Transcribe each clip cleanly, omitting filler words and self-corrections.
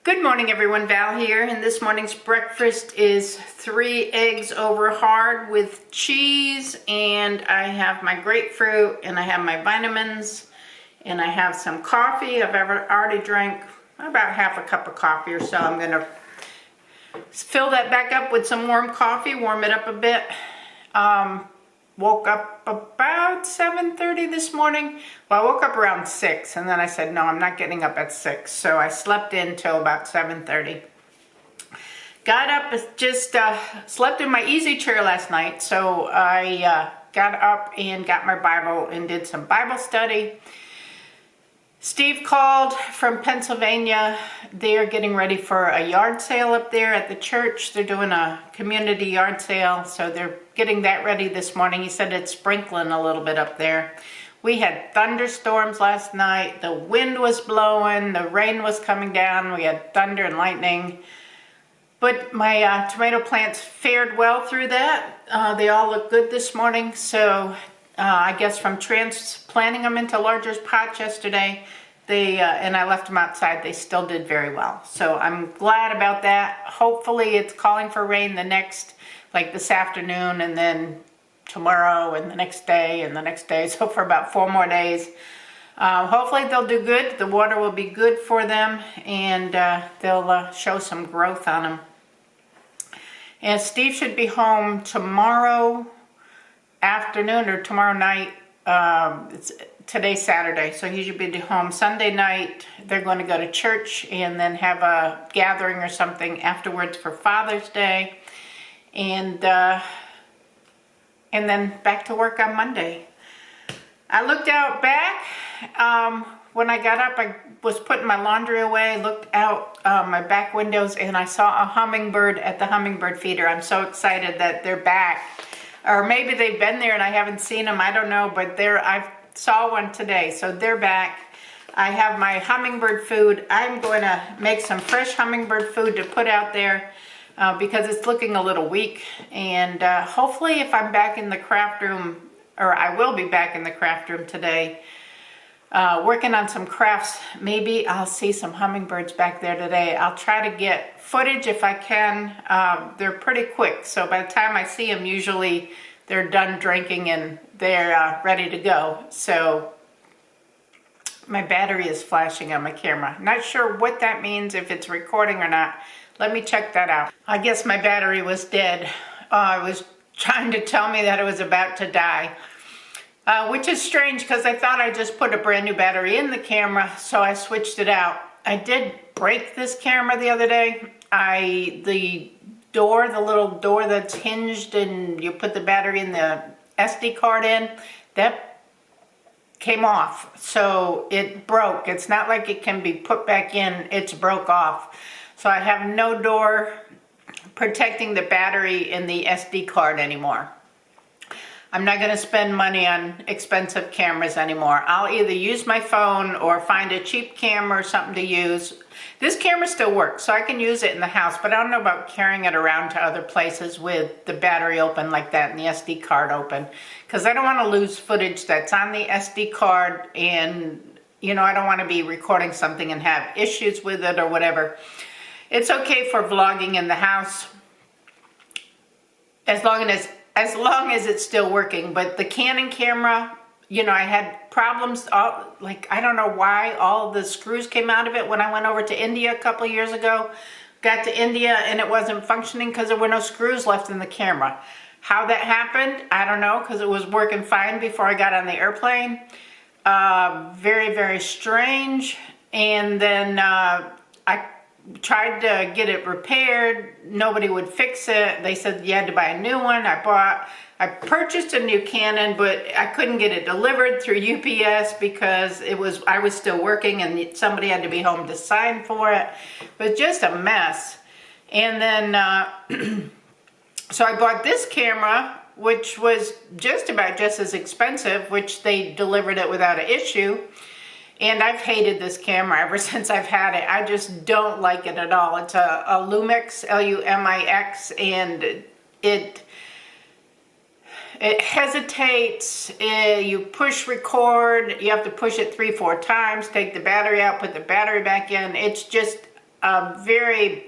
Good morning everyone, Val here, and this morning's breakfast is 3 eggs over hard with cheese, and I have my grapefruit, and I have my vitamins, and I have some coffee. I've already drank about half a cup of coffee or so. I'm going to fill that back up with some warm coffee, warm it up a bit. Woke up about 7:30 this morning. Well, I woke up around 6 and then I said, no, I'm not getting up at 6. So I slept in till about 7:30. Got up, just slept in my easy chair last night. So I got up and got my Bible and did some Bible study. Steve called from Pennsylvania. They're getting ready for a yard sale up there at the church. They're doing a community yard sale, so they're getting that ready this morning. He said it's sprinkling a little bit up there. We had thunderstorms last night. The wind was blowing. The rain was coming down. We had thunder and lightning. But my tomato plants fared well through that. They all look good this morning, so I guess from transplanting them into larger pots yesterday, and I left them outside, they still did very well. So I'm glad about that. Hopefully it's calling for rain like this afternoon, and then tomorrow, and the next day, and the next day. So for about 4 more days. Hopefully they'll do good. The water will be good for them, and they'll show some growth on them. And Steve should be home tomorrow afternoon or tomorrow night. Today's Saturday, so he should be home Sunday night. They're going to go to church and then have a gathering or something afterwards for Father's Day, and then back to work on Monday. I looked out back when I got up. I was putting my laundry away, looked out my back windows, and I saw a hummingbird at the hummingbird feeder. I'm so excited that they're back. Or maybe they've been there and I haven't seen them. I don't know, but I saw one today, so they're back. I have my hummingbird food. I'm going to make some fresh hummingbird food to put out there because it's looking a little weak. And hopefully if I'm back in the craft room, or I will be back in the craft room today, working on some crafts, maybe I'll see some hummingbirds back there today. I'll try to get footage if I can. They're pretty quick, so by the time I see them, usually they're done drinking and they're ready to go. So my battery is flashing on my camera. Not sure what that means, if it's recording or not. Let me check that out. I guess my battery was dead. It was trying to tell me that it was about to die. Which is strange because I thought I just put a brand new battery in the camera, so I switched it out. I did break this camera the other day. The little door that's hinged and you put the battery in the SD card in, that came off. So it broke. It's not like it can be put back in, it's broke off. So I have no door protecting the battery in the SD card anymore. I'm not going to spend money on expensive cameras anymore. I'll either use my phone or find a cheap camera or something to use. This camera still works, so I can use it in the house, but I don't know about carrying it around to other places with the battery open like that and the SD card open, because I don't want to lose footage that's on the SD card, and I don't want to be recording something and have issues with it or whatever. It's okay for vlogging in the house as long as it's still working. But the Canon camera, I had problems, I don't know why all the screws came out of it when I went over to India a couple of years ago. Got to India and it wasn't functioning because there were no screws left in the camera. How that happened, I don't know, because it was working fine before I got on the airplane. Very, very strange. And then I tried to get it repaired. Nobody would fix it. They said you had to buy a new one. I purchased a new Canon, but I couldn't get it delivered through UPS because I was still working and somebody had to be home to sign for it. But just a mess. And then so I bought this camera, which was just as expensive, which they delivered it without an issue. And I've hated this camera ever since I've had it. I just don't like it at all. It's a Lumix, Lumix, and it hesitates. You push record, you have to push it 3-4 times, take the battery out, put the battery back in. It's just a very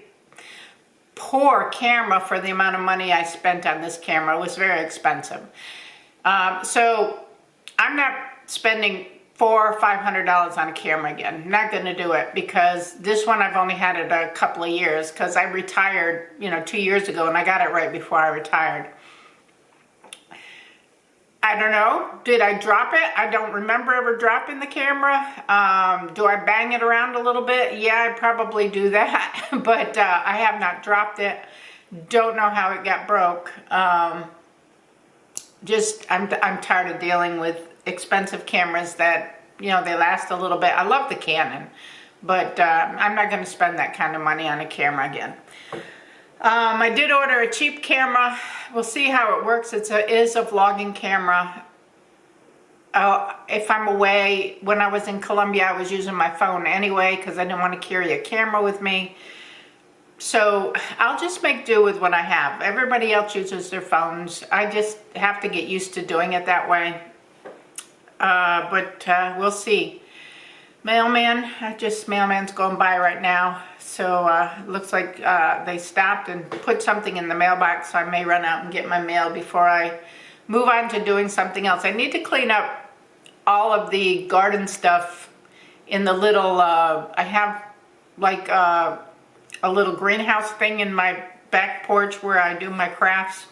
poor camera for the amount of money I spent on this camera. It was very expensive. So I'm not spending $400 or $500 on a camera again. Not going to do it, because this one I've only had it a couple of years, because I retired, 2 years ago, and I got it right before I retired. I don't know. Did I drop it? I don't remember ever dropping the camera. Do I bang it around a little bit? Yeah, I probably do that, but I have not dropped it. Don't know how it got broke. I'm tired of dealing with expensive cameras that, they last a little bit. I love the Canon, but I'm not going to spend that kind of money on a camera again. I did order a cheap camera. We'll see how it works. It is a vlogging camera. If I'm away, when I was in Colombia, I was using my phone anyway because I didn't want to carry a camera with me. So I'll just make do with what I have. Everybody else uses their phones. I just have to get used to doing it that way. But we'll see. Mailman's going by right now. So looks like they stopped and put something in the mailbox, so I may run out and get my mail before I move on to doing something else. I need to clean up all of the garden stuff in the little, I have like a little greenhouse thing in my back porch where I do my crafts.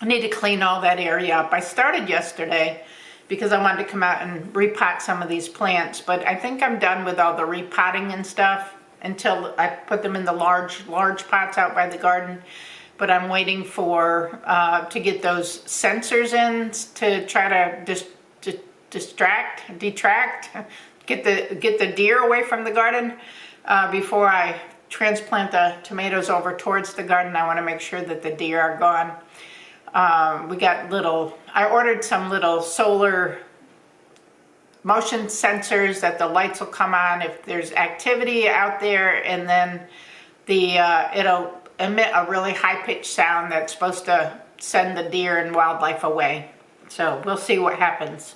I need to clean all that area up. I started yesterday because I wanted to come out and repot some of these plants, but I think I'm done with all the repotting and stuff until I put them in the large pots out by the garden. But I'm waiting for to get those sensors in to try to detract, get the deer away from the garden before I transplant the tomatoes over towards the garden. I want to make sure that the deer are gone. I ordered some little solar motion sensors that the lights will come on if there's activity out there, and then it'll emit a really high-pitched sound that's supposed to send the deer and wildlife away. So we'll see what happens.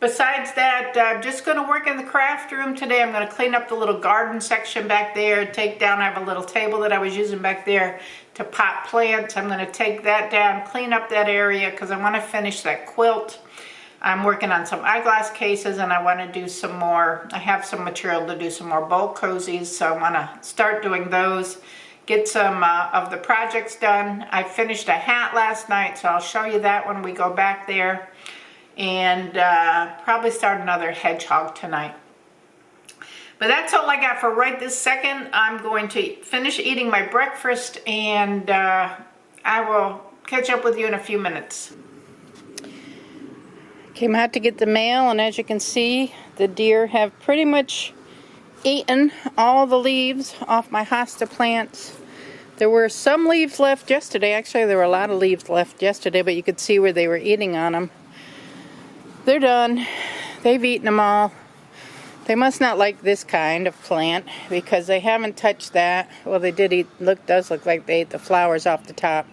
Besides that, I'm just going to work in the craft room today. I'm going to clean up the little garden section back there, take down, I have a little table that I was using back there to pot plants. I'm going to take that down, clean up that area because I want to finish that quilt. I'm working on some eyeglass cases, and I want to do some more. I have some material to do some more bulk cozies, so I want to start doing those. Get some of the projects done. I finished a hat last night, so I'll show you that when we go back there. And probably start another hedgehog tonight. But that's all I got for right this second. I'm going to finish eating my breakfast, and I will catch up with you in a few minutes. Came out to get the mail, and as you can see, the deer have pretty much eaten all the leaves off my hosta plants. There were some leaves left yesterday. Actually, there were a lot of leaves left yesterday, but you could see where they were eating on them. They're done. They've eaten them all. They must not like this kind of plant because they haven't touched that. Well, they did eat, does look like they ate the flowers off the top.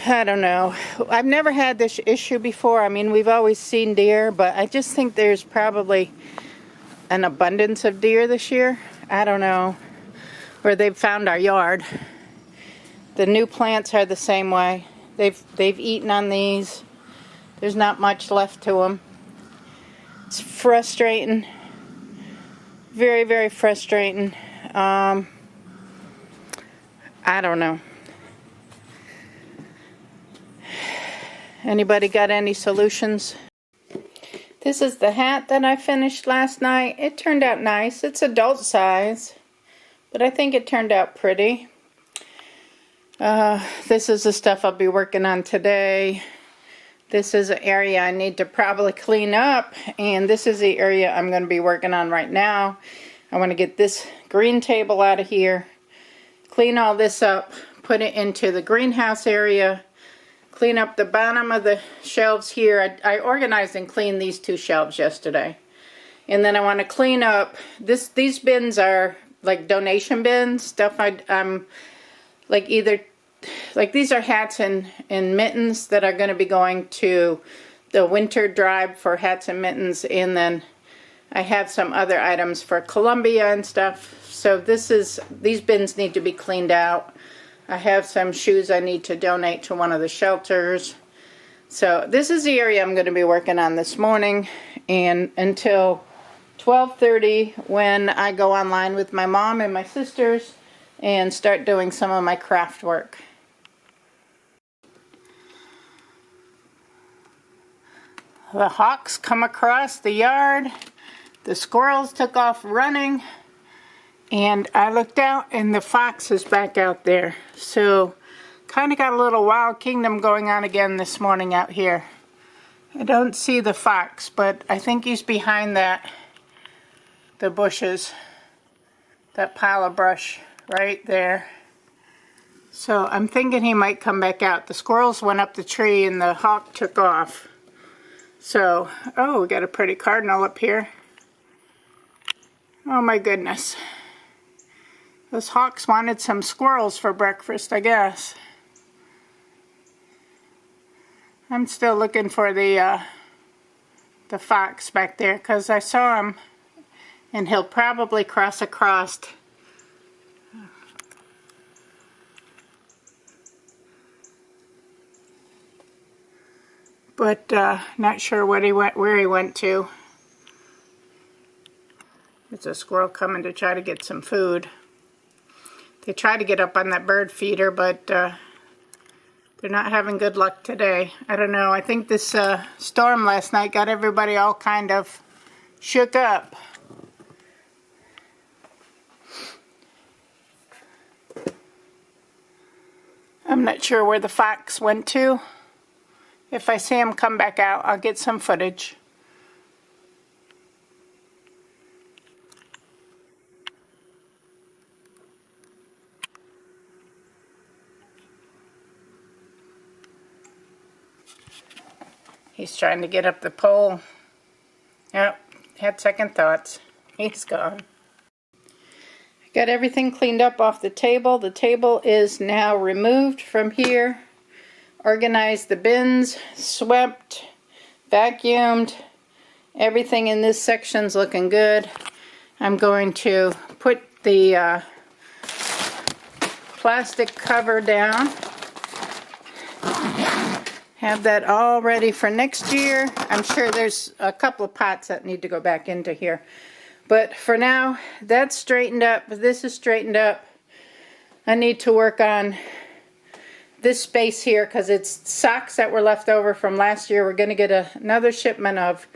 I don't know. I've never had this issue before. I mean, we've always seen deer, but I just think there's probably an abundance of deer this year. I don't know. Or they've found our yard. The new plants are the same way. They've eaten on these. There's not much left to them. It's frustrating. Very, very frustrating. I don't know. Anybody got any solutions? This is the hat that I finished last night. It turned out nice. It's adult size, but I think it turned out pretty. This is the stuff I'll be working on today. This is an area I need to probably clean up, and this is the area I'm going to be working on right now. I want to get this green table out of here, clean all this up, put it into the greenhouse area, clean up the bottom of the shelves here. I organized and cleaned these two shelves yesterday. And then I want to clean up, these bins are like donation bins, stuff I'm like either, like these are hats and mittens that are going to be going to the winter drive for hats and mittens, and then I have some other items for Columbia and stuff. So these bins need to be cleaned out. I have some shoes I need to donate to one of the shelters. So this is the area I'm going to be working on this morning and until 12:30 when I go online with my mom and my sisters and start doing some of my craft work. The hawks come across the yard. The squirrels took off running. And I looked out and the fox is back out there. So kind of got a little wild kingdom going on again this morning out here. I don't see the fox, but I think he's behind the bushes. That pile of brush right there. So I'm thinking he might come back out. The squirrels went up the tree and the hawk took off. So, oh, we got a pretty cardinal up here. Oh my goodness. Those hawks wanted some squirrels for breakfast, I guess. I'm still looking for the fox back there because I saw him and he'll probably cross across. But not sure where he went to. It's a squirrel coming to try to get some food. They try to get up on that bird feeder, but they're not having good luck today. I don't know. I think this storm last night got everybody all kind of shook up. I'm not sure where the fox went to. If I see him come back out, I'll get some footage. He's trying to get up the pole. Yep, had second thoughts. He's gone. I got everything cleaned up off the table. The table is now removed from here. Organized the bins, swept, vacuumed. Everything in this section's looking good. I'm going to put the plastic cover down. Have that all ready for next year. I'm sure there's a couple of pots that need to go back into here. But for now, that's straightened up. This is straightened up. I need to work on this space here because it's socks that were left over from last year. We're going to get another shipment of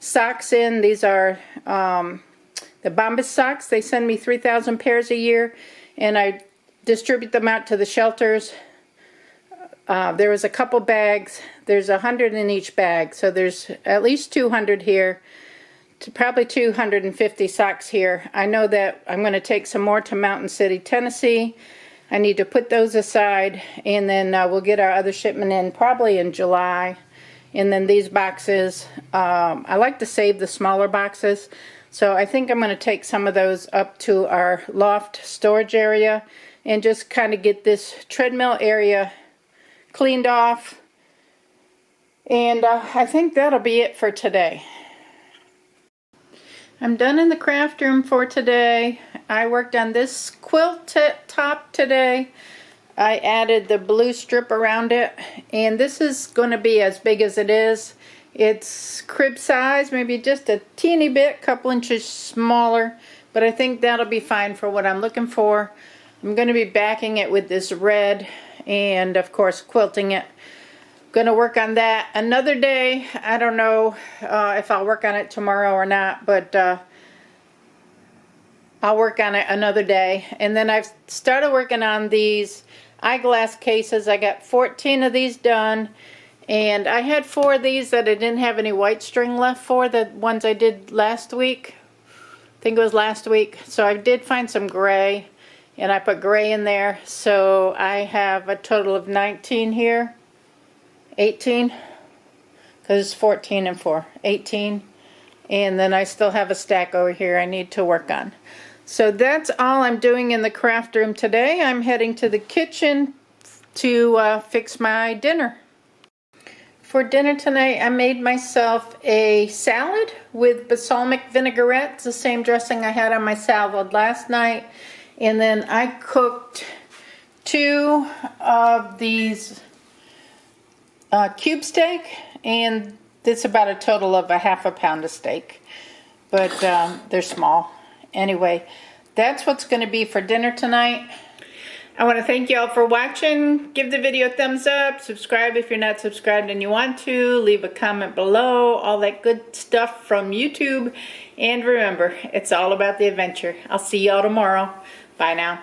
socks in. These are the Bombas socks. They send me 3,000 pairs a year, and I distribute them out to the shelters. There was a couple bags. There's 100 in each bag, so there's at least 200 here. Probably 250 socks here. I know that I'm going to take some more to Mountain City, Tennessee. I need to put those aside, and then we'll get our other shipment in probably in July. And then these boxes, I like to save the smaller boxes, so I think I'm going to take some of those up to our loft storage area and just kind of get this treadmill area cleaned off. And I think that'll be it for today. I'm done in the craft room for today. I worked on this quilt top today. I added the blue strip around it, and this is going to be as big as it is. It's crib size, maybe just a teeny bit, couple inches smaller, but I think that'll be fine for what I'm looking for. I'm going to be backing it with this red and of course quilting it. Going to work on that another day. I don't know if I'll work on it tomorrow or not, but I'll work on it another day. And then I've started working on these eyeglass cases. I got 14 of these done, and I had 4 of these that I didn't have any white string left for, the ones I did last week. I think it was last week. So I did find some gray, and I put gray in there. So I have a total of 19 here. 18, because it's 14 and 4, 18, and then I still have a stack over here I need to work on. So that's all I'm doing in the craft room today. I'm heading to the kitchen to fix my dinner. For dinner tonight, I made myself a salad with balsamic vinaigrette. It's the same dressing I had on my salad last night. And then I cooked 2 of these cube steak, and it's about a total of a half a pound of steak. But they're small. Anyway, that's what's going to be for dinner tonight. I want to thank you all for watching. Give the video a thumbs up. Subscribe if you're not subscribed and you want to. Leave a comment below. All that good stuff from YouTube. And remember, it's all about the adventure. I'll see y'all tomorrow. Bye now.